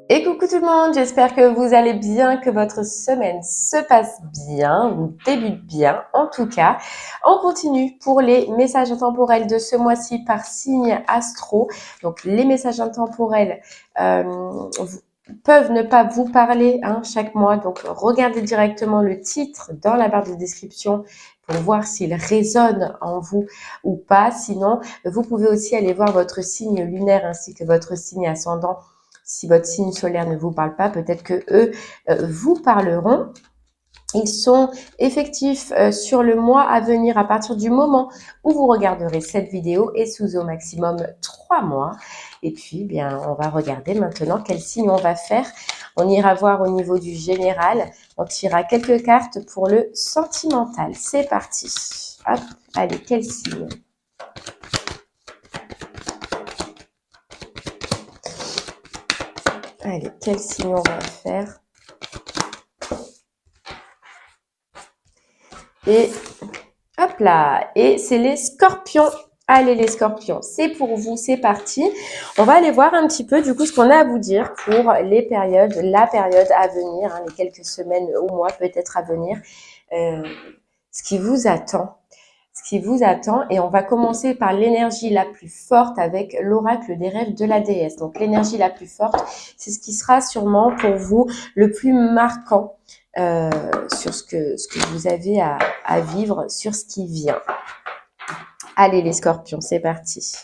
Et coucou tout le monde, j'espère que vous allez bien, que votre semaine se passe bien, ou débute bien en tout cas. On continue pour les messages intemporels de ce mois-ci par signe astro. Donc les messages intemporels peuvent ne pas vous parler chaque mois. Donc regardez directement le titre dans la barre de description pour voir s'il résonne en vous ou pas. Sinon, vous pouvez aussi aller voir votre signe lunaire ainsi que votre signe ascendant. Si votre signe solaire ne vous parle pas, peut-être que eux vous parleront. Ils sont effectifs sur le mois à venir à partir du moment où vous regarderez cette vidéo et sous au maximum 3 mois. Et puis, bien, on va regarder maintenant quel signe on va faire. On ira voir au niveau du général. On tirera quelques cartes pour le sentimental. C'est parti. Hop, allez, quel signe ? Allez, quel signe on va faire ? Et hop là, et c'est les scorpions. Allez les scorpions, c'est pour vous, c'est parti. On va aller voir un petit peu du coup ce qu'on a à vous dire pour les périodes, la période à venir, les quelques semaines ou mois peut-être à venir, ce qui vous attend. Ce qui vous attend, et on va commencer par l'énergie la plus forte avec l'oracle des rêves de la déesse. Donc l'énergie la plus forte, c'est ce qui sera sûrement pour vous le plus marquant sur ce que vous avez à vivre, sur ce qui vient. Allez les scorpions, c'est parti.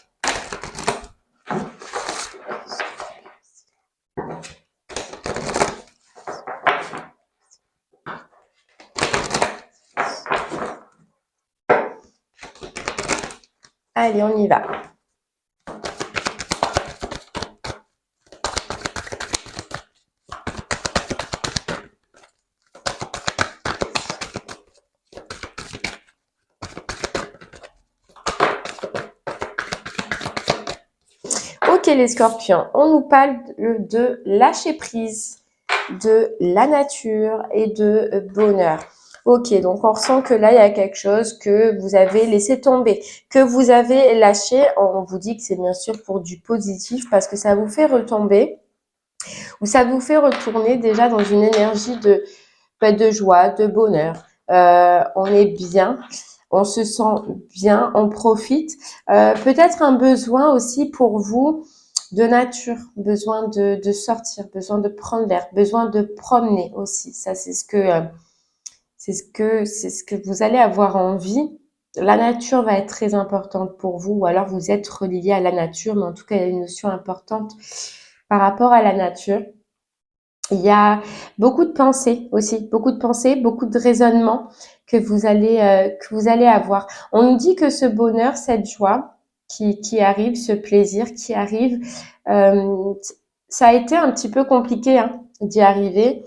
Allez, on y va. Ok les scorpions, on nous parle de lâcher prise, de la nature et de bonheur. Ok, donc on ressent que là, il y a quelque chose que vous avez laissé tomber, que vous avez lâché. On vous dit que c'est bien sûr pour du positif parce que ça vous fait retomber ou ça vous fait retourner déjà dans une énergie de joie, de bonheur. On est bien, on se sent bien, on profite. Peut-être un besoin aussi pour vous de nature, besoin de sortir, besoin de prendre l'air, besoin de promener aussi. Ça, c'est ce que vous allez avoir envie. La nature va être très importante pour vous, ou alors vous êtes relié à la nature, mais en tout cas, il y a une notion importante par rapport à la nature. Il y a beaucoup de pensées aussi, beaucoup de raisonnements que vous allez avoir. On nous dit que ce bonheur, cette joie qui arrive, ce plaisir qui arrive, ça a été un petit peu compliqué d'y arriver.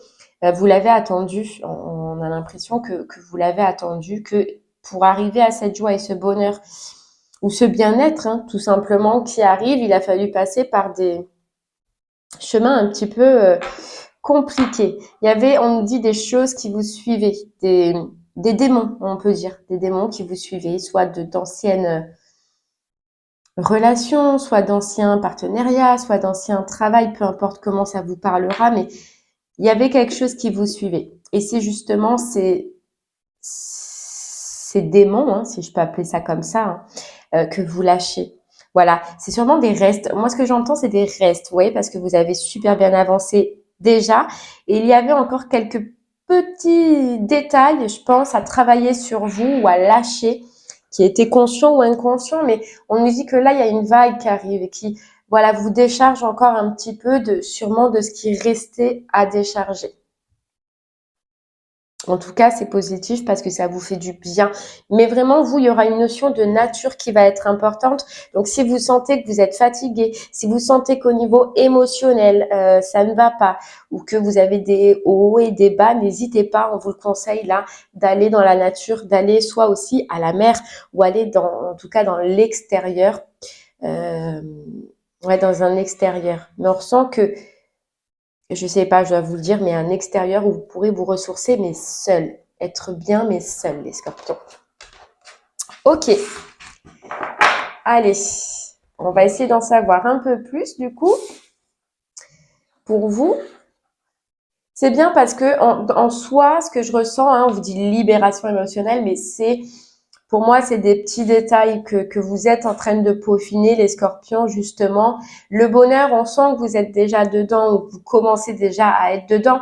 Vous l'avez attendu, on a l'impression que vous l'avez attendu, que pour arriver à cette joie et ce bonheur ou ce bien-être, tout simplement, qui arrive, il a fallu passer par des chemins un petit peu compliqué. Il y avait, on nous dit, des choses qui vous suivaient, des démons, on peut dire, des démons qui vous suivaient, soit d'anciennes relations, soit d'anciens partenariats, soit d'anciens travails, peu importe comment ça vous parlera, mais il y avait quelque chose qui vous suivait. Et c'est justement ces démons, si je peux appeler ça comme ça, que vous lâchez. Voilà, c'est sûrement des restes. Moi, ce que j'entends, c'est des restes, oui, parce que vous avez super bien avancé déjà. Et il y avait encore quelques petits détails, je pense, à travailler sur vous ou à lâcher, qui étaient conscients ou inconscients. Mais on nous dit que là, il y a une vague qui arrive et qui, voilà, vous décharge encore un petit peu sûrement de ce qui restait à décharger. En tout cas, c'est positif parce que ça vous fait du bien. Mais vraiment, vous, il y aura une notion de nature qui va être importante. Donc, si vous sentez que vous êtes fatigué, si vous sentez qu'au niveau émotionnel, ça ne va pas, ou que vous avez des hauts et des bas, n'hésitez pas, on vous le conseille là, d'aller dans la nature, d'aller soit aussi à la mer, ou aller en tout cas dans l'extérieur. Ouais, dans un extérieur. Mais on ressent que je sais pas, je dois vous le dire, mais un extérieur où vous pourrez vous ressourcer, mais seul. Être bien, mais seul, les scorpions. Ok. Allez. On va essayer d'en savoir un peu plus, du coup. pour vous, c'est bien parce que en soi, ce que je ressens, hein, on vous dit libération émotionnelle, mais pour moi, c'est des petits détails que vous êtes en train de peaufiner, les scorpions, justement. Le bonheur, on sent que vous êtes déjà dedans ou que vous commencez déjà à être dedans.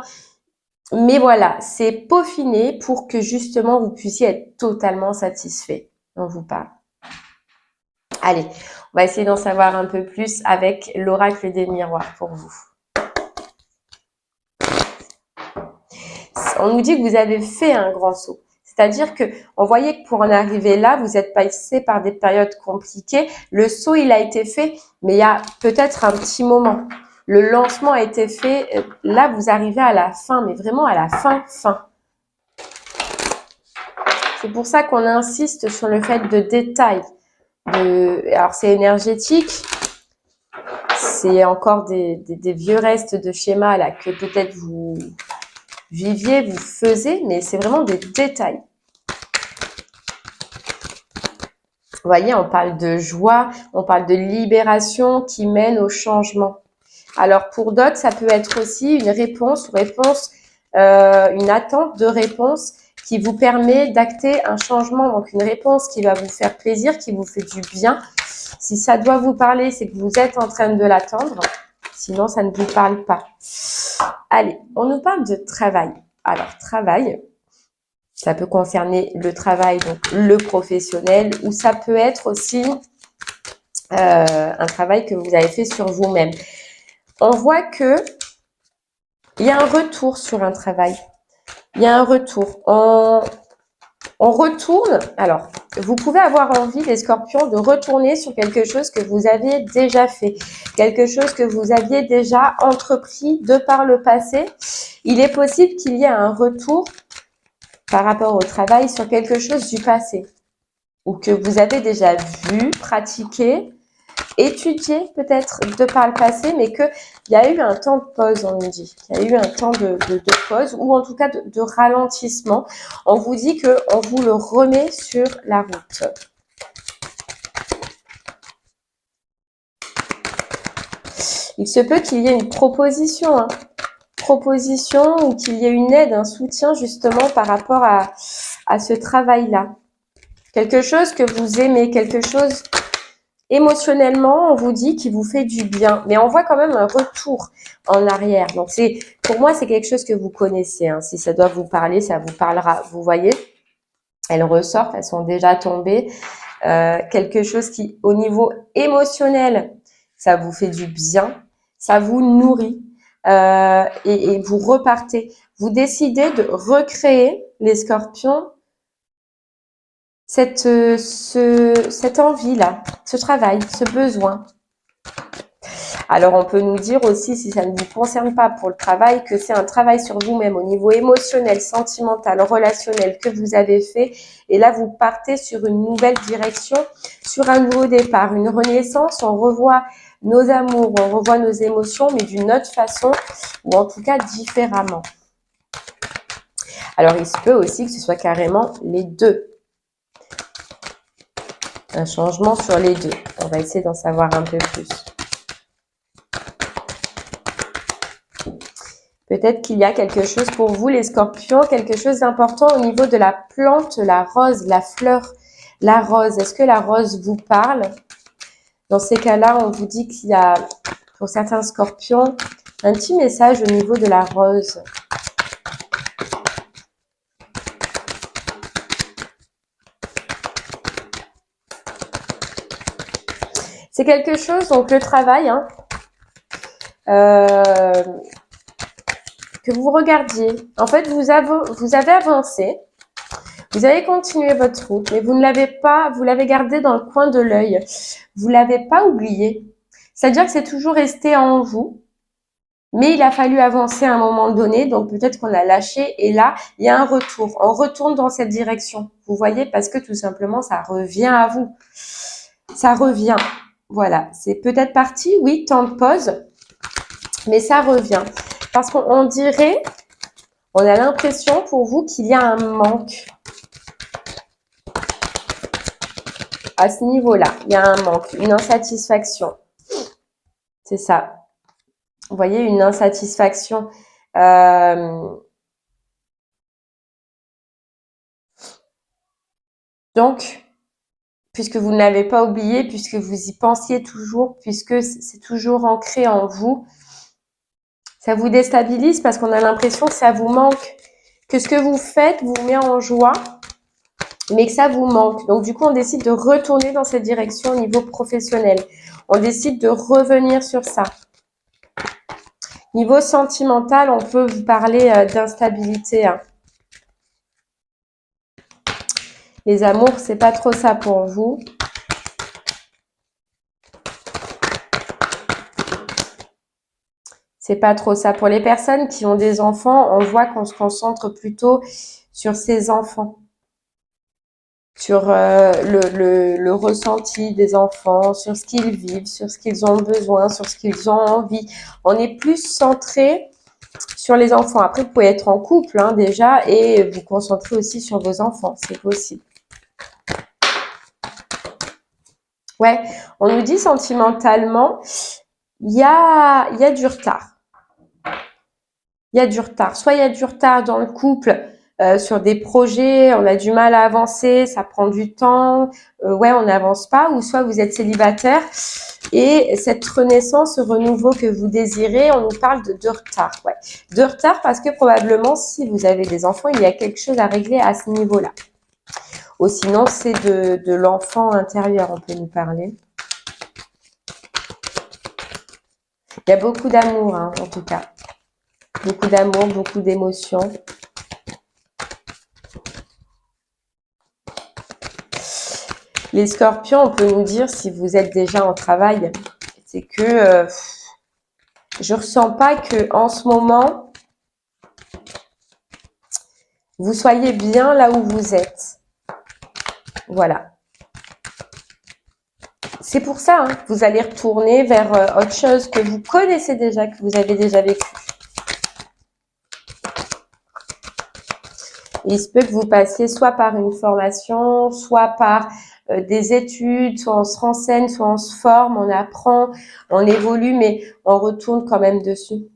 Mais voilà, c'est peaufiné pour que justement vous puissiez être totalement satisfait. On vous parle. Allez, on va essayer d'en savoir un peu plus avec l'oracle des miroirs pour vous. On nous dit que vous avez fait un grand saut. C'est-à-dire que on voyait que pour en arriver là, vous êtes passé par des périodes compliquées. Le saut, il a été fait, mais il y a peut-être un petit moment. Le lancement a été fait. Là, vous arrivez à la fin, mais vraiment à la fin. C'est pour ça qu'on insiste sur le fait de détail. Alors, c'est énergétique. C'est encore des vieux restes de schémas là que peut-être vous viviez, vous faisiez, mais c'est vraiment des détails. Vous voyez, on parle de joie, on parle de libération qui mène au changement. Alors pour d'autres, ça peut être aussi une réponse, une attente de réponse qui vous permet d'acter un changement. Donc une réponse qui va vous faire plaisir, qui vous fait du bien. Si ça doit vous parler, c'est que vous êtes en train de l'attendre. Sinon, ça ne vous parle pas. Allez, on nous parle de travail. Alors, travail, ça peut concerner le travail, donc le professionnel, ou ça peut être aussi un travail que vous avez fait sur vous-même. On voit que il y a un retour sur un travail. Il y a un retour. On retourne. Alors, vous pouvez avoir envie, les scorpions, de retourner sur quelque chose que vous aviez déjà fait, quelque chose que vous aviez déjà entrepris de par le passé. Il est possible qu'il y ait un retour par rapport au travail sur quelque chose du passé ou que vous avez déjà vu, pratiqué, étudié peut-être de par le passé, mais qu'il y a eu un temps de pause, on nous dit. Il y a eu un temps de pause ou en tout cas de ralentissement. On vous dit qu'on vous le remet sur la route. Il se peut qu'il y ait une proposition, ou qu'il y ait une aide, un soutien justement par rapport à ce travail-là. Quelque chose que vous aimez, quelque chose émotionnellement, on vous dit qui vous fait du bien. Mais on voit quand même un retour en arrière. Donc pour moi, c'est quelque chose que vous connaissez. Hein. Si ça doit vous parler, ça vous parlera. Vous voyez, elles ressortent, elles sont déjà tombées. Quelque chose qui, au niveau émotionnel, ça vous fait du bien, ça vous nourrit et vous repartez. Vous décidez de recréer, les scorpions, cette envie-là, ce travail, ce besoin. Alors, on peut nous dire aussi, si ça ne vous concerne pas pour le travail, que c'est un travail sur vous-même au niveau émotionnel, sentimental, relationnel que vous avez fait. Et là, vous partez sur une nouvelle direction, sur un nouveau départ, une renaissance. On revoit nos amours, on revoit nos émotions, mais d'une autre façon, ou en tout cas différemment. Alors, il se peut aussi que ce soit carrément les deux. Un changement sur les deux. On va essayer d'en savoir un peu plus. Peut-être qu'il y a quelque chose pour vous, les scorpions, quelque chose d'important au niveau de la plante, la rose, la fleur, la rose. Est-ce que la rose vous parle? Dans ces cas-là, on vous dit qu'il y a, pour certains scorpions, un petit message au niveau de la rose. C'est quelque chose, donc le travail, que vous regardiez. En fait, vous avez avancé, vous avez continué votre route, mais vous l'avez gardé dans le coin de l'œil. Vous l'avez pas oublié. C'est-à-dire que c'est toujours resté en vous, mais il a fallu avancer à un moment donné, donc peut-être qu'on l'a lâché, et là, il y a un retour. On retourne dans cette direction. Vous voyez, parce que tout simplement, ça revient à vous. Ça revient. Voilà, c'est peut-être parti, oui, temps de pause, mais ça revient. Parce qu'on dirait, on a l'impression pour vous qu'il y a un manque. À ce niveau-là, il y a un manque, une insatisfaction. C'est ça. Vous voyez, une insatisfaction. Donc, puisque vous ne l'avez pas oublié, puisque vous y pensiez toujours, puisque c'est toujours ancré en vous, ça vous déstabilise parce qu'on a l'impression que ça vous manque, que ce que vous faites vous met en joie, mais que ça vous manque. Donc du coup, on décide de retourner dans cette direction au niveau professionnel. On décide de revenir sur ça. Niveau sentimental, on peut vous parler d'instabilité. Hein. Les amours, c'est pas trop ça pour vous. C'est pas trop ça. Pour les personnes qui ont des enfants, on voit qu'on se concentre plutôt sur ces enfants, sur le ressenti des enfants, sur ce qu'ils vivent, sur ce qu'ils ont besoin, sur ce qu'ils ont envie. On est plus centré sur les enfants. Après, vous pouvez être en couple hein, déjà et vous concentrer aussi sur vos enfants. C'est possible. Ouais, on nous dit sentimentalement, il y a du retard. Il y a du retard. Soit il y a du retard dans le couple sur des projets, on a du mal à avancer, ça prend du temps, ouais, on n'avance pas. Ou soit vous êtes célibataire et cette renaissance, ce renouveau que vous désirez, on nous parle de retard. Ouais. De retard parce que probablement, si vous avez des enfants, il y a quelque chose à régler à ce niveau-là. Ou sinon, c'est de l'enfant intérieur, on peut nous parler. Il y a beaucoup d'amour, hein, en tout cas. Beaucoup d'amour, beaucoup d'émotions. Les scorpions, on peut nous dire, si vous êtes déjà en travail, c'est que je ressens pas que en ce moment, vous soyez bien là où vous êtes. Voilà. C'est pour ça, hein, vous allez retourner vers autre chose que vous connaissez déjà, que vous avez déjà vécu. Il se peut que vous passiez soit par une formation, soit par des études, soit on se renseigne, soit on se forme, on apprend, on évolue, mais on retourne quand même dessus.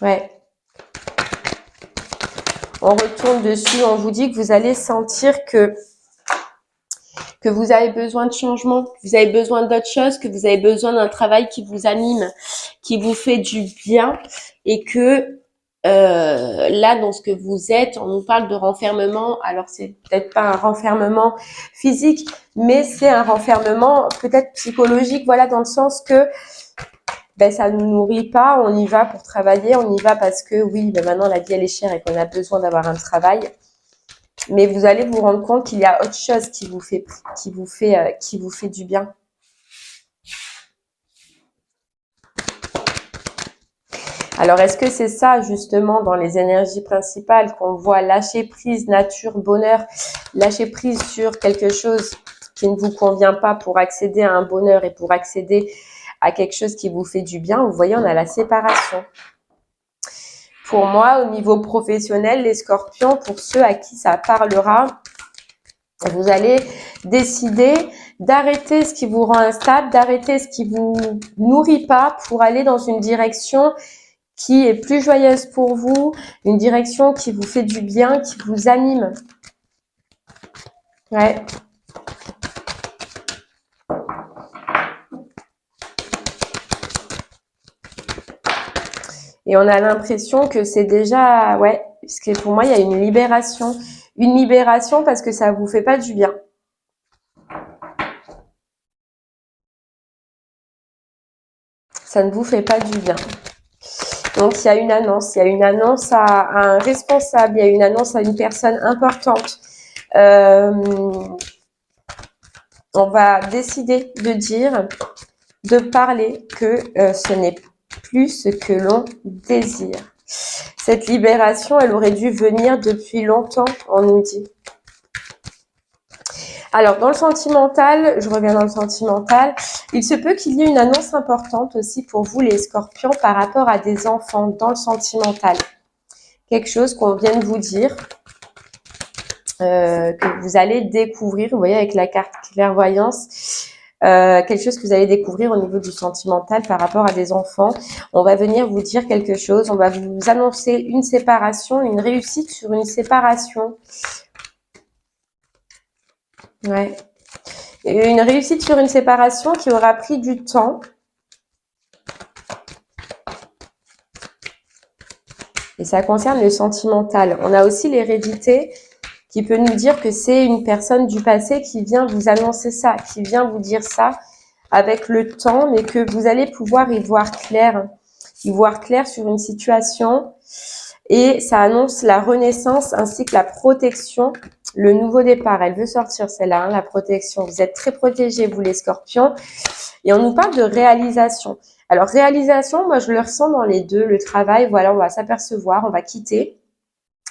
Ouais. On retourne dessus, on vous dit que vous allez sentir que vous avez besoin de changement, que vous avez besoin d'autre chose, que vous avez besoin d'un travail qui vous anime, qui vous fait du bien et que là, dans ce que vous êtes, on nous parle de renfermement. Alors, c'est peut-être pas un renfermement physique, mais c'est un renfermement peut-être psychologique, voilà, dans le sens que ben, ça ne nous nourrit pas, on y va pour travailler, on y va parce que oui, ben maintenant la vie elle est chère et qu'on a besoin d'avoir un travail. Mais vous allez vous rendre compte qu'il y a autre chose qui vous fait du bien. Alors, est-ce que c'est ça, justement, dans les énergies principales qu'on voit lâcher prise, nature, bonheur, lâcher prise sur quelque chose qui ne vous convient pas pour accéder à un bonheur et pour accéder à quelque chose qui vous fait du bien? Vous voyez, on a la séparation. Pour moi, au niveau professionnel, les scorpions, pour ceux à qui ça parlera, vous allez décider d'arrêter ce qui vous rend instable, d'arrêter ce qui vous nourrit pas pour aller dans une direction qui est plus joyeuse pour vous, une direction qui vous fait du bien, qui vous anime. Ouais. Et on a l'impression que c'est déjà, ouais, parce que pour moi, il y a une libération. Une libération parce que ça vous fait pas du bien. Ça ne vous fait pas du bien. Donc, il y a une annonce. Il y a une annonce à un responsable. Il y a une annonce à une personne importante. On va décider de dire, de parler que ce n'est plus ce que l'on désire. Cette libération, elle aurait dû venir depuis longtemps, on nous dit. Alors, dans le sentimental, je reviens dans le sentimental, il se peut qu'il y ait une annonce importante aussi pour vous, les scorpions, par rapport à des enfants dans le sentimental. Quelque chose qu'on vient de vous dire, que vous allez découvrir, vous voyez, avec la carte clairvoyance. quelque chose que vous allez découvrir au niveau du sentimental par rapport à des enfants. On va venir vous dire quelque chose, on va vous annoncer une séparation, une réussite sur une séparation. Ouais. Une réussite sur une séparation qui aura pris du temps. Et ça concerne le sentimental. On a aussi l'hérédité qui peut nous dire que c'est une personne du passé qui vient vous annoncer ça, qui vient vous dire ça avec le temps, mais que vous allez pouvoir y voir clair sur une situation. Et ça annonce la renaissance ainsi que la protection, le nouveau départ. Elle veut sortir celle-là, hein, la protection. Vous êtes très protégés, vous les scorpions. Et on nous parle de réalisation. Alors réalisation, moi je le ressens dans les deux. Le travail, voilà, on va s'apercevoir, on va quitter.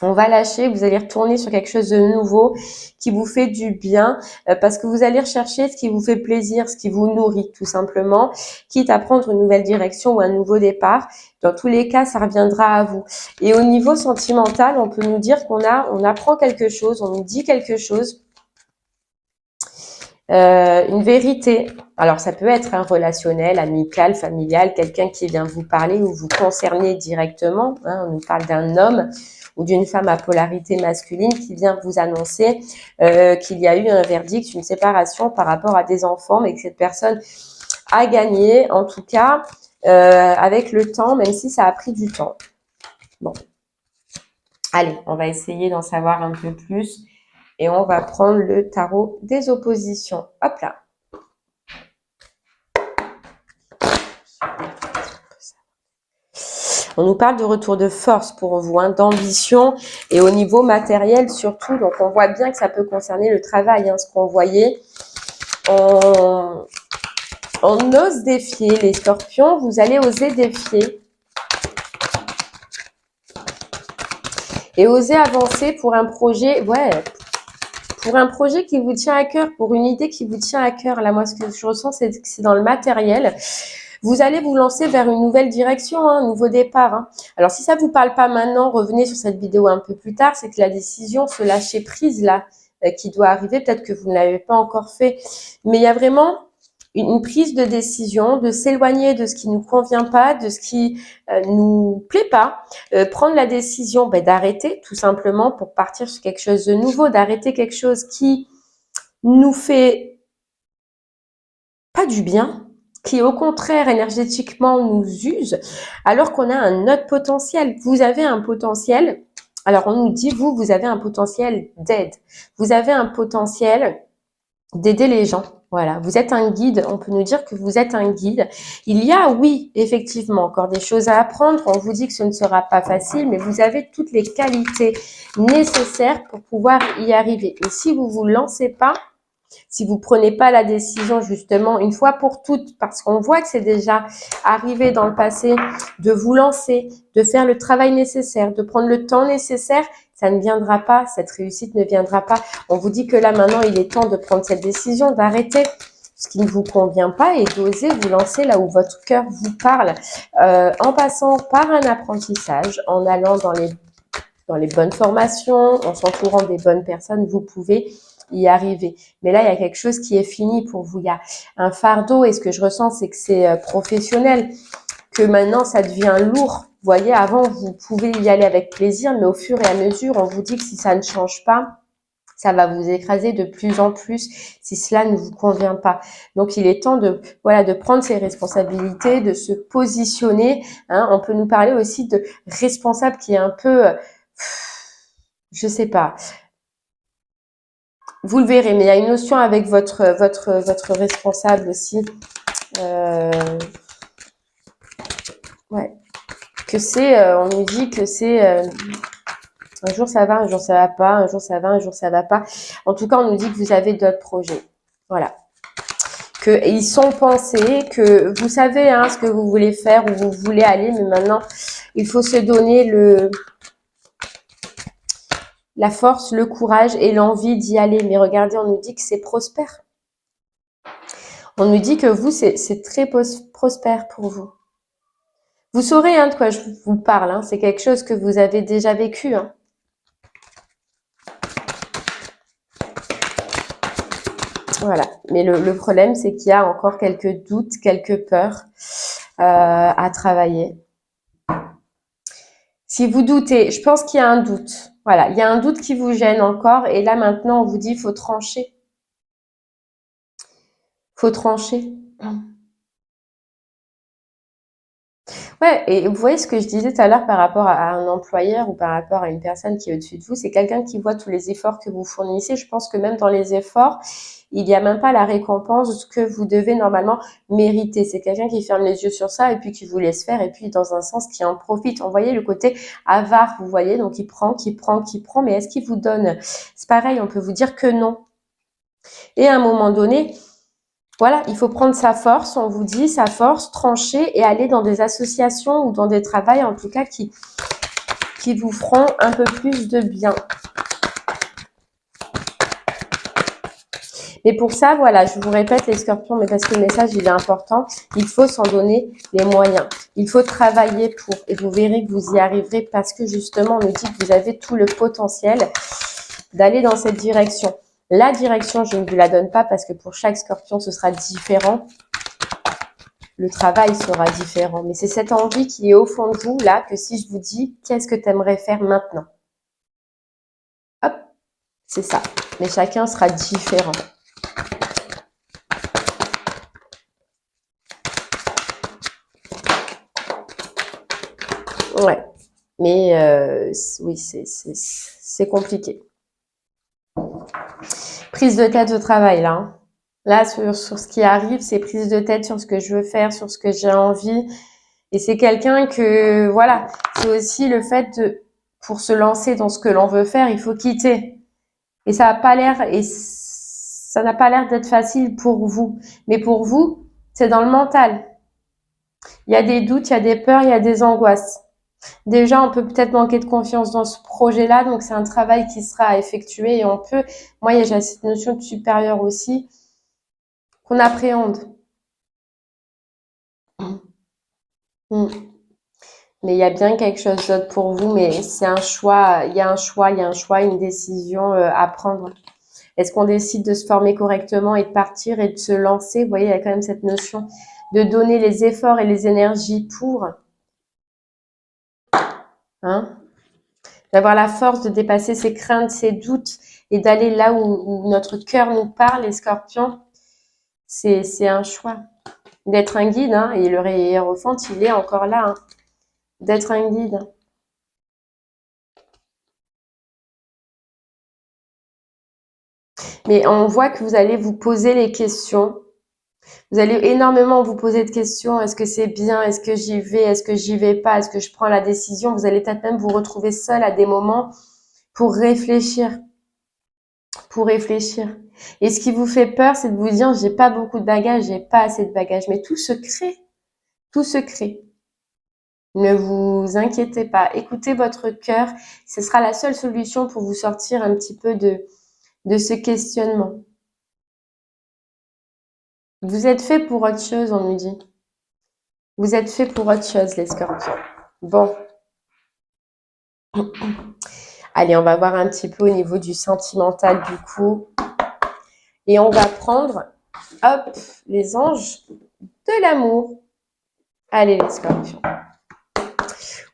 On va lâcher, vous allez retourner sur quelque chose de nouveau qui vous fait du bien parce que vous allez rechercher ce qui vous fait plaisir, ce qui vous nourrit tout simplement, quitte à prendre une nouvelle direction ou un nouveau départ. Dans tous les cas, ça reviendra à vous. Et au niveau sentimental, on peut nous dire on apprend quelque chose, on nous dit quelque chose, une vérité. Alors ça peut être un relationnel, amical, familial, quelqu'un qui vient vous parler ou vous concerner directement. Hein, on nous parle d'un homme ou d'une femme à polarité masculine qui vient vous annoncer qu'il y a eu un verdict, une séparation par rapport à des enfants, mais que cette personne a gagné, en tout cas, avec le temps, même si ça a pris du temps. Bon. Allez, on va essayer d'en savoir un peu plus et on va prendre le tarot des oppositions. Hop là. On nous parle de retour de force pour vous, hein, d'ambition et au niveau matériel surtout. Donc, on voit bien que ça peut concerner le travail, hein, ce qu'on voyait. On ose défier les scorpions. Vous allez oser défier. Et oser avancer pour un projet, pour un projet qui vous tient à cœur, pour une idée qui vous tient à cœur. Là, moi, ce que je ressens, c'est que c'est dans le matériel. Vous allez vous lancer vers une nouvelle direction, hein, un nouveau départ. Hein. Alors, si ça vous parle pas maintenant, revenez sur cette vidéo un peu plus tard. C'est que la décision, ce lâcher prise là, qui doit arriver, peut-être que vous ne l'avez pas encore fait. Mais il y a vraiment une prise de décision, de s'éloigner de ce qui nous convient pas, de ce qui nous plaît pas, prendre la décision d'arrêter tout simplement pour partir sur quelque chose de nouveau, d'arrêter quelque chose qui nous fait pas du bien, qui au contraire énergétiquement nous use, alors qu'on a un autre potentiel. Vous avez un potentiel, alors on nous dit vous avez un potentiel d'aide, vous avez un potentiel d'aider les gens. Voilà, vous êtes un guide, on peut nous dire que vous êtes un guide. Il y a, oui, effectivement, encore des choses à apprendre. On vous dit que ce ne sera pas facile, mais vous avez toutes les qualités nécessaires pour pouvoir y arriver. Et si vous vous lancez pas, si vous prenez pas la décision justement une fois pour toutes, parce qu'on voit que c'est déjà arrivé dans le passé, de vous lancer, de faire le travail nécessaire, de prendre le temps nécessaire, ça ne viendra pas, cette réussite ne viendra pas. On vous dit que là maintenant il est temps de prendre cette décision, d'arrêter ce qui ne vous convient pas et d'oser vous lancer là où votre cœur vous parle, en passant par un apprentissage, en allant dans les bonnes formations, en s'entourant des bonnes personnes, vous pouvez y arriver. Mais là, il y a quelque chose qui est fini pour vous. Il y a un fardeau et ce que je ressens, c'est que c'est professionnel, que maintenant, ça devient lourd. Vous voyez, avant, vous pouvez y aller avec plaisir, mais au fur et à mesure, on vous dit que si ça ne change pas, ça va vous écraser de plus en plus si cela ne vous convient pas. Donc, il est temps de prendre ses responsabilités, de se positionner. Hein. On peut nous parler aussi de responsable qui est un peu, je sais pas. Vous le verrez, mais il y a une notion avec votre responsable aussi. Ouais. Que c'est, on nous dit que c'est un jour ça va, un jour ça va pas, un jour ça va, un jour ça va pas. En tout cas, on nous dit que vous avez d'autres projets. Voilà. Que ils sont pensés, que vous savez hein, ce que vous voulez faire, où vous voulez aller, mais maintenant, il faut se donner la force, le courage et l'envie d'y aller. Mais regardez, on nous dit que c'est prospère. On nous dit que vous, c'est très prospère pour vous. Vous saurez hein, de quoi je vous parle. Hein. C'est quelque chose que vous avez déjà vécu. Hein. Voilà. Mais le problème, c'est qu'il y a encore quelques doutes, quelques peurs à travailler. Si vous doutez, je pense qu'il y a un doute. Voilà, il y a un doute qui vous gêne encore. Et là, maintenant, on vous dit, il faut trancher. Faut trancher. Ouais, et vous voyez ce que je disais tout à l'heure par rapport à un employeur ou par rapport à une personne qui est au-dessus de vous, c'est quelqu'un qui voit tous les efforts que vous fournissez. Je pense que même dans les efforts, il n'y a même pas la récompense que vous devez normalement mériter. C'est quelqu'un qui ferme les yeux sur ça et puis qui vous laisse faire et puis dans un sens qui en profite. Vous voyez le côté avare, vous voyez, donc il prend, mais est-ce qu'il vous donne? C'est pareil, on peut vous dire que non. Et à un moment donné, voilà, il faut prendre sa force, on vous dit, sa force, trancher et aller dans des associations ou dans des travails, en tout cas, qui vous feront un peu plus de bien. Mais pour ça, voilà, je vous répète les scorpions, mais parce que le message, il est important, il faut s'en donner les moyens. Il faut travailler pour, et vous verrez que vous y arriverez parce que justement, on nous dit que vous avez tout le potentiel d'aller dans cette direction. La direction, je ne vous la donne pas parce que pour chaque scorpion, ce sera différent. Le travail sera différent. Mais c'est cette envie qui est au fond de vous, là, que si je vous dis, qu'est-ce que tu aimerais faire maintenant? Hop, c'est ça. Mais chacun sera différent. Ouais. Mais oui, c'est compliqué. Prise de tête au travail, là. Hein. Là, sur ce qui arrive, c'est prise de tête sur ce que je veux faire, sur ce que j'ai envie. Et c'est quelqu'un que, voilà, c'est aussi le fait de, pour se lancer dans ce que l'on veut faire, il faut quitter. Et ça n'a pas l'air d'être facile pour vous. Mais pour vous, c'est dans le mental. Il y a des doutes, il y a des peurs, il y a des angoisses. Déjà, on peut peut-être manquer de confiance dans ce projet-là, donc c'est un travail qui sera à effectuer et on peut, moi, j'ai cette notion de supérieur aussi, qu'on appréhende. Mm. Mais il y a bien quelque chose d'autre pour vous, mais c'est un choix, il y a un choix, une décision à prendre. Est-ce qu'on décide de se former correctement et de partir et de se lancer? Vous voyez, il y a quand même cette notion de donner les efforts et les énergies pour, hein, d'avoir la force de dépasser ses craintes, ses doutes et d'aller là où notre cœur nous parle, les scorpions. C'est un choix. D'être un guide, hein, et le hiérophant, il est encore là, hein, d'être un guide. Mais on voit que vous allez vous poser les questions. Vous allez énormément vous poser de questions. Est-ce que c'est bien? Est-ce que j'y vais? Est-ce que j'y vais pas? Est-ce que je prends la décision? Vous allez peut-être même vous retrouver seul à des moments pour réfléchir. Pour réfléchir. Et ce qui vous fait peur, c'est de vous dire, j'ai pas beaucoup de bagages, j'ai pas assez de bagages. Mais tout se crée. Tout se crée. Ne vous inquiétez pas. Écoutez votre cœur. Ce sera la seule solution pour vous sortir un petit peu de ce questionnement. Vous êtes fait pour autre chose, on nous dit. Vous êtes fait pour autre chose, les scorpions. Bon. Allez, on va voir un petit peu au niveau du sentimental du coup. Et on va prendre, hop, les anges de l'amour. Allez, les scorpions.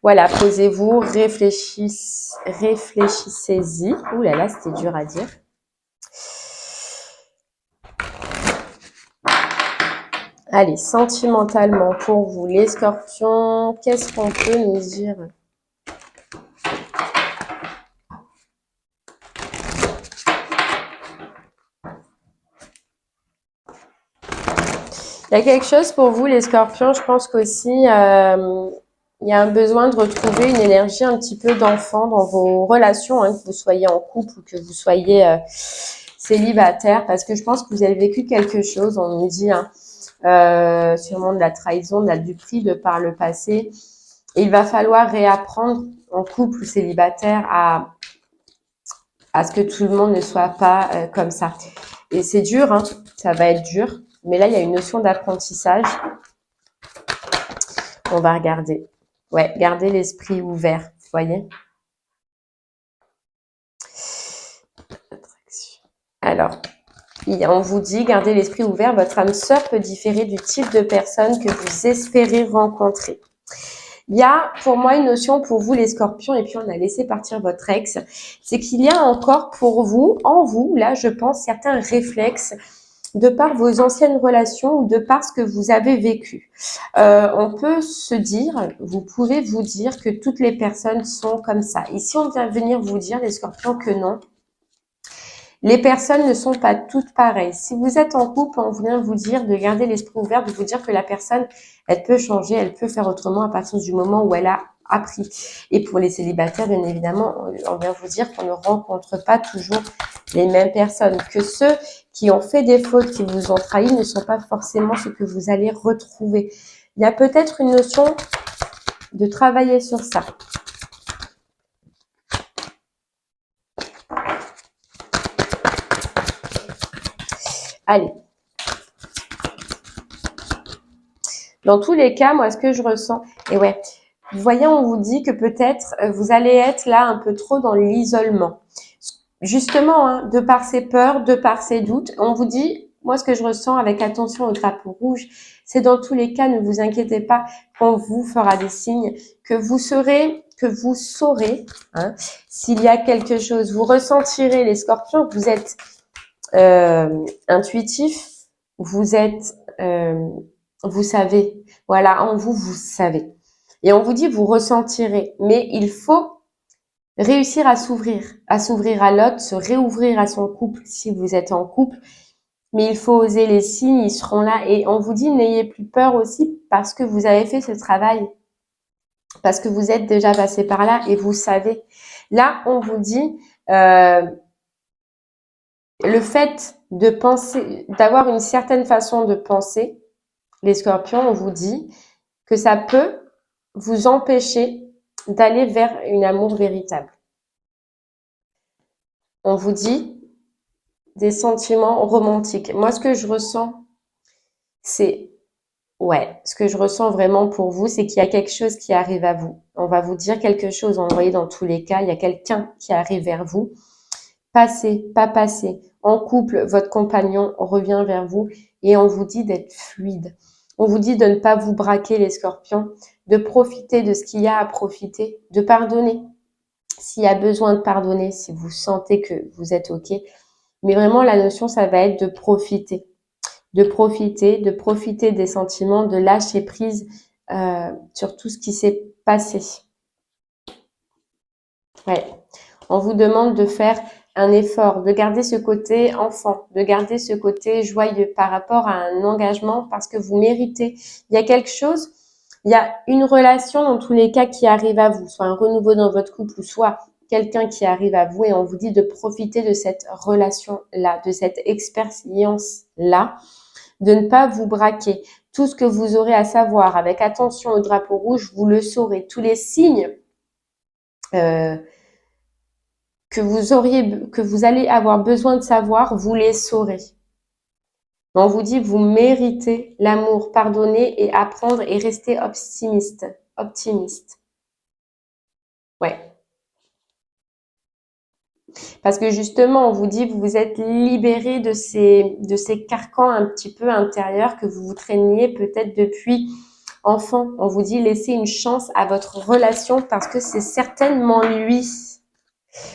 Voilà, posez-vous, réfléchissez-y. Ouh là là, c'était dur à dire. Allez, sentimentalement pour vous, les scorpions, qu'est-ce qu'on peut nous dire? Il y a quelque chose pour vous, les scorpions, je pense qu'aussi, il y a un besoin de retrouver une énergie un petit peu d'enfant dans vos relations, hein, que vous soyez en couple ou que vous soyez célibataire, parce que je pense que vous avez vécu quelque chose, on nous dit, hein, sûrement de la trahison, de la duperie de par le passé. Et il va falloir réapprendre en couple ou célibataire à ce que tout le monde ne soit pas comme ça. Et c'est dur, hein, ça va être dur. Mais là, il y a une notion d'apprentissage. On va regarder. Ouais, gardez l'esprit ouvert, vous voyez. Alors, On vous dit, gardez l'esprit ouvert, votre âme sœur peut différer du type de personne que vous espérez rencontrer. Il y a pour moi une notion pour vous les scorpions, et puis on a laissé partir votre ex, c'est qu'il y a encore pour vous, en vous, là je pense, certains réflexes de par vos anciennes relations ou de par ce que vous avez vécu. On peut se dire, vous pouvez vous dire que toutes les personnes sont comme ça. Ici, on vient venir vous dire, les scorpions, que non. Les personnes ne sont pas toutes pareilles. Si vous êtes en couple, on vient vous dire de garder l'esprit ouvert, de vous dire que la personne, elle peut changer, elle peut faire autrement à partir du moment où elle a appris. Et pour les célibataires, bien évidemment, on vient vous dire qu'on ne rencontre pas toujours les mêmes personnes, que ceux qui ont fait des fautes, qui vous ont trahi, ne sont pas forcément ce que vous allez retrouver. Il y a peut-être une notion de travailler sur ça. Allez. Dans tous les cas, moi, ce que je ressens, et ouais, vous voyez, on vous dit que peut-être vous allez être là un peu trop dans l'isolement. Justement, hein, de par ses peurs, de par ses doutes, on vous dit, moi, ce que je ressens avec attention au drapeau rouge, c'est dans tous les cas, ne vous inquiétez pas, qu'on vous fera des signes, que vous saurez, hein, s'il y a quelque chose. Vous ressentirez, les scorpions, vous êtes intuitif, vous êtes, vous savez, voilà, en vous, vous savez. Et on vous dit, vous ressentirez, mais il faut réussir à s'ouvrir à l'autre, se réouvrir à son couple si vous êtes en couple. Mais il faut oser, les signes, ils seront là. Et on vous dit, n'ayez plus peur aussi parce que vous avez fait ce travail. Parce que vous êtes déjà passé par là et vous savez. Là, on vous dit, le fait de penser, d'avoir une certaine façon de penser, les scorpions, on vous dit que ça peut vous empêcher d'aller vers une amour véritable. On vous dit des sentiments romantiques. Moi, ce que je ressens, c'est, ce que je ressens vraiment pour vous, c'est qu'il y a quelque chose qui arrive à vous. On va vous dire quelque chose, on voyez dans tous les cas, il y a quelqu'un qui arrive vers vous. Passé, pas passé. En couple, votre compagnon revient vers vous et on vous dit d'être fluide. On vous dit de ne pas vous braquer, les scorpions, de profiter de ce qu'il y a à profiter, de pardonner. S'il y a besoin de pardonner, si vous sentez que vous êtes OK. Mais vraiment, la notion, ça va être de profiter. De profiter des sentiments, de lâcher prise sur tout ce qui s'est passé. Ouais. On vous demande de faire un effort, de garder ce côté enfant, de garder ce côté joyeux par rapport à un engagement parce que vous méritez. Il y a quelque chose, il y a une relation dans tous les cas qui arrive à vous, soit un renouveau dans votre couple ou soit quelqu'un qui arrive à vous et on vous dit de profiter de cette relation-là, de cette expérience-là, de ne pas vous braquer. Tout ce que vous aurez à savoir avec attention au drapeau rouge, vous le saurez. Tous les signes que vous allez avoir besoin de savoir, vous les saurez. On vous dit, vous méritez l'amour, pardonner et apprendre et rester optimiste. Ouais. Parce que justement, on vous dit, vous vous êtes libéré de ces carcans un petit peu intérieurs que vous vous traîniez peut-être depuis enfant. On vous dit, laissez une chance à votre relation parce que c'est certainement lui.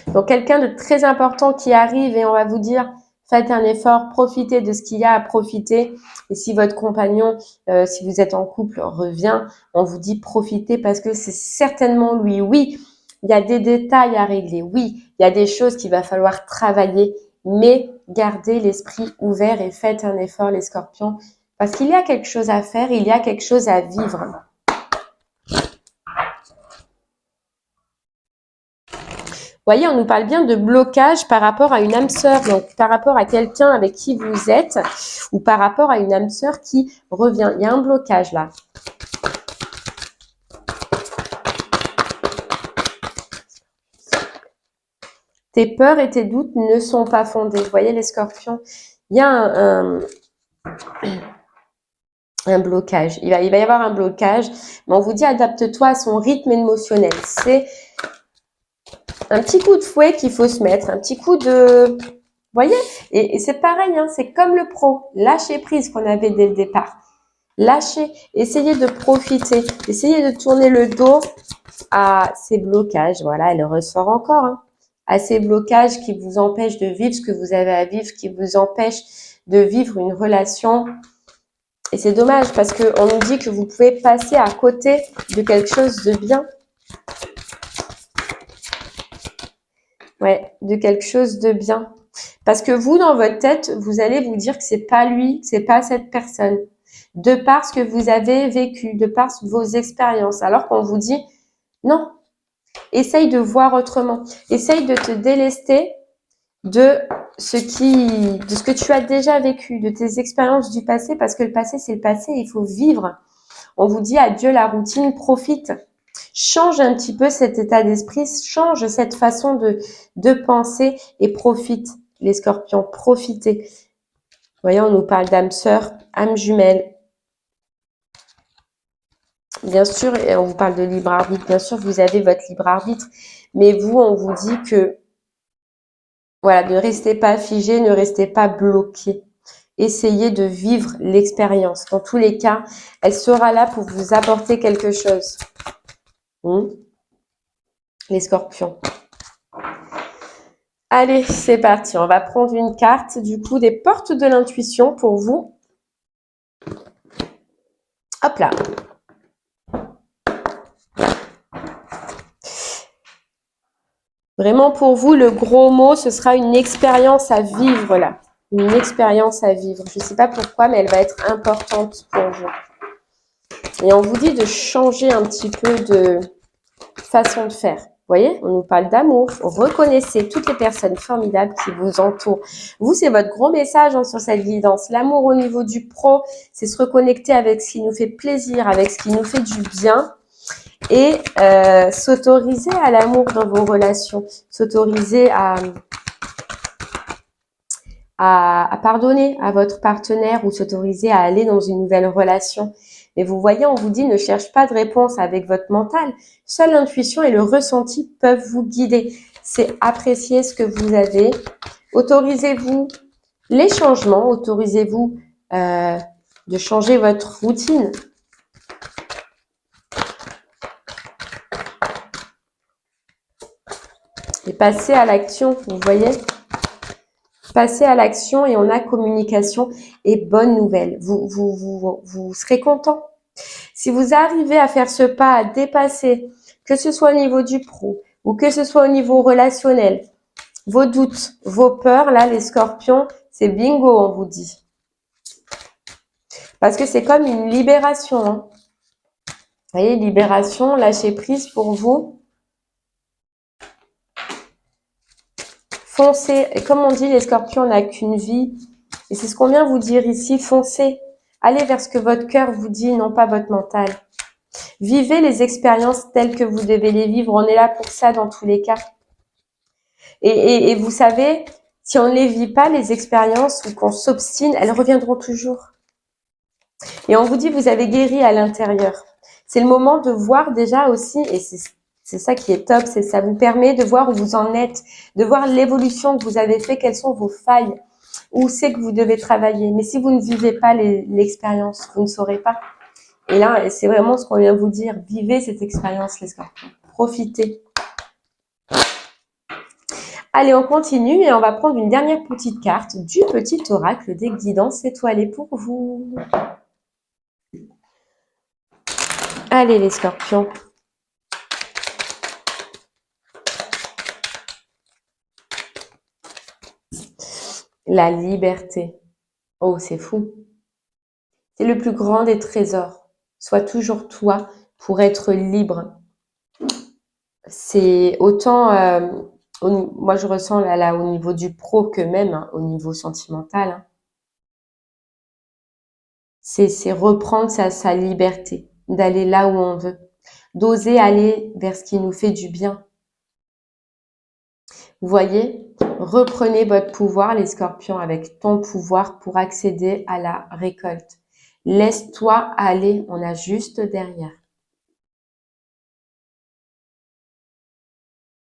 Donc, quelqu'un de très important qui arrive et on va vous dire, faites un effort, profitez de ce qu'il y a à profiter. Et si votre compagnon, si vous êtes en couple, revient, on vous dit profitez parce que c'est certainement lui. Oui, il y a des détails à régler. Oui, il y a des choses qu'il va falloir travailler, mais gardez l'esprit ouvert et faites un effort, les scorpions, parce qu'il y a quelque chose à faire, il y a quelque chose à vivre. Vous voyez, on nous parle bien de blocage par rapport à une âme sœur, donc par rapport à quelqu'un avec qui vous êtes, ou par rapport à une âme sœur qui revient. Il y a un blocage là. Tes peurs et tes doutes ne sont pas fondés. Vous voyez les scorpions, il y a un blocage. Il va y avoir un blocage, mais on vous dit adapte-toi à son rythme émotionnel. C'est un petit coup de fouet qu'il faut se mettre, un petit coup de voyez? Et c'est pareil, hein, c'est comme le pro. Lâchez prise qu'on avait dès le départ. Lâchez, essayez de profiter, essayez de tourner le dos à ces blocages. Voilà, elle ressort encore, hein, à ces blocages qui vous empêchent de vivre ce que vous avez à vivre, qui vous empêchent de vivre une relation. Et c'est dommage parce qu'on nous dit que vous pouvez passer à côté de quelque chose de bien. Ouais, de quelque chose de bien. Parce que vous, dans votre tête, vous allez vous dire que c'est pas lui, c'est pas cette personne. De par ce que vous avez vécu, de par vos expériences. Alors qu'on vous dit, non, essaye de voir autrement. Essaye de te délester de ce que tu as déjà vécu, de tes expériences du passé, parce que le passé, c'est le passé, il faut vivre. On vous dit adieu la routine, profite. Change un petit peu cet état d'esprit, change cette façon de penser et profite, les scorpions, profitez. Vous voyez, on nous parle d'âme sœur, âme jumelle. Bien sûr, et on vous parle de libre arbitre. Bien sûr, vous avez votre libre arbitre. Mais vous, on vous dit que, voilà, ne restez pas figé, ne restez pas bloqué. Essayez de vivre l'expérience. Dans tous les cas, elle sera là pour vous apporter quelque chose. Les scorpions. Allez, c'est parti. On va prendre une carte, du coup, des portes de l'intuition pour vous. Hop là. Vraiment, pour vous, le gros mot, ce sera une expérience à vivre, là. Une expérience à vivre. Je ne sais pas pourquoi, mais elle va être importante pour vous. Et on vous dit de changer un petit peu de façon de faire. Vous voyez, on nous parle d'amour. Reconnaissez toutes les personnes formidables qui vous entourent. Vous, c'est votre gros message sur cette guidance. L'amour au niveau du pro, c'est se reconnecter avec ce qui nous fait plaisir, avec ce qui nous fait du bien et s'autoriser à l'amour dans vos relations, s'autoriser à pardonner à votre partenaire ou s'autoriser à aller dans une nouvelle relation. Mais vous voyez, on vous dit ne cherche pas de réponse avec votre mental. Seule l'intuition et le ressenti peuvent vous guider. C'est apprécier ce que vous avez. Autorisez-vous les changements. Autorisez-vous de changer votre routine. Et passer à l'action, vous voyez ? Passer à l'action et on a communication et bonne nouvelle. Vous serez content. Si vous arrivez à faire ce pas, à dépasser, que ce soit au niveau du pro ou que ce soit au niveau relationnel, vos doutes, vos peurs, là, les scorpions, c'est bingo, on vous dit. Parce que c'est comme une libération. Hein. Vous voyez, libération, lâcher prise pour vous. Foncez. Et comme on dit, les scorpions, on n'a qu'une vie. Et c'est ce qu'on vient vous dire ici, foncez. Allez vers ce que votre cœur vous dit, non pas votre mental. Vivez les expériences telles que vous devez les vivre. On est là pour ça dans tous les cas. Et vous savez, si on ne les vit pas, les expériences, ou qu'on s'obstine, elles reviendront toujours. Et on vous dit, vous avez guéri à l'intérieur. C'est le moment de voir déjà aussi, et c'est ça qui est top, c'est ça vous permet de voir où vous en êtes, de voir l'évolution que vous avez fait, quelles sont vos failles, où c'est que vous devez travailler. Mais si vous ne vivez pas l'expérience, vous ne saurez pas. Et là, c'est vraiment ce qu'on vient vous dire. Vivez cette expérience, les scorpions. Profitez. Allez, on continue et on va prendre une dernière petite carte du petit oracle des guidances étoilées pour vous. Allez, les scorpions. La liberté. Oh, c'est fou. C'est le plus grand des trésors. Sois toujours toi pour être libre. C'est autant, moi je ressens là au niveau du pro que même hein, au niveau sentimental. Hein. C'est reprendre sa liberté, d'aller là où on veut, d'oser aller vers ce qui nous fait du bien. Vous voyez, reprenez votre pouvoir, les scorpions, avec ton pouvoir pour accéder à la récolte. Laisse-toi aller, on a juste derrière.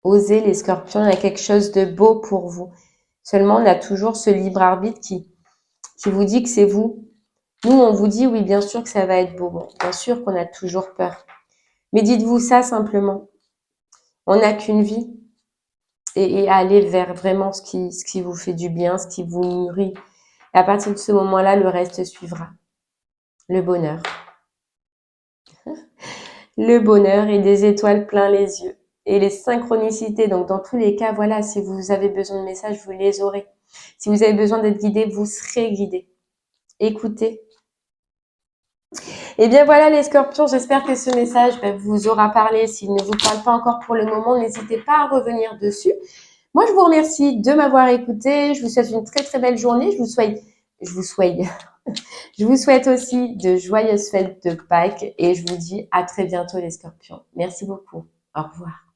Osez, les scorpions, il y a quelque chose de beau pour vous. Seulement, on a toujours ce libre arbitre qui vous dit que c'est vous. Nous, on vous dit, oui, bien sûr que ça va être beau. Bon, bien sûr qu'on a toujours peur. Mais dites-vous ça simplement. On n'a qu'une vie. Et allez vers vraiment ce qui vous fait du bien, ce qui vous nourrit. Et à partir de ce moment-là, le reste suivra. Le bonheur. Le bonheur et des étoiles plein les yeux. Et les synchronicités. Donc, dans tous les cas, voilà, si vous avez besoin de messages, vous les aurez. Si vous avez besoin d'être guidé, vous serez guidé. Écoutez. Et bien voilà les scorpions, j'espère que ce message vous aura parlé. S'il ne vous parle pas encore pour le moment, n'hésitez pas à revenir dessus. Moi, je vous remercie de m'avoir écouté. Je vous souhaite une très très belle journée. Je vous souhaite aussi de joyeuses fêtes de Pâques et je vous dis à très bientôt les scorpions. Merci beaucoup. Au revoir.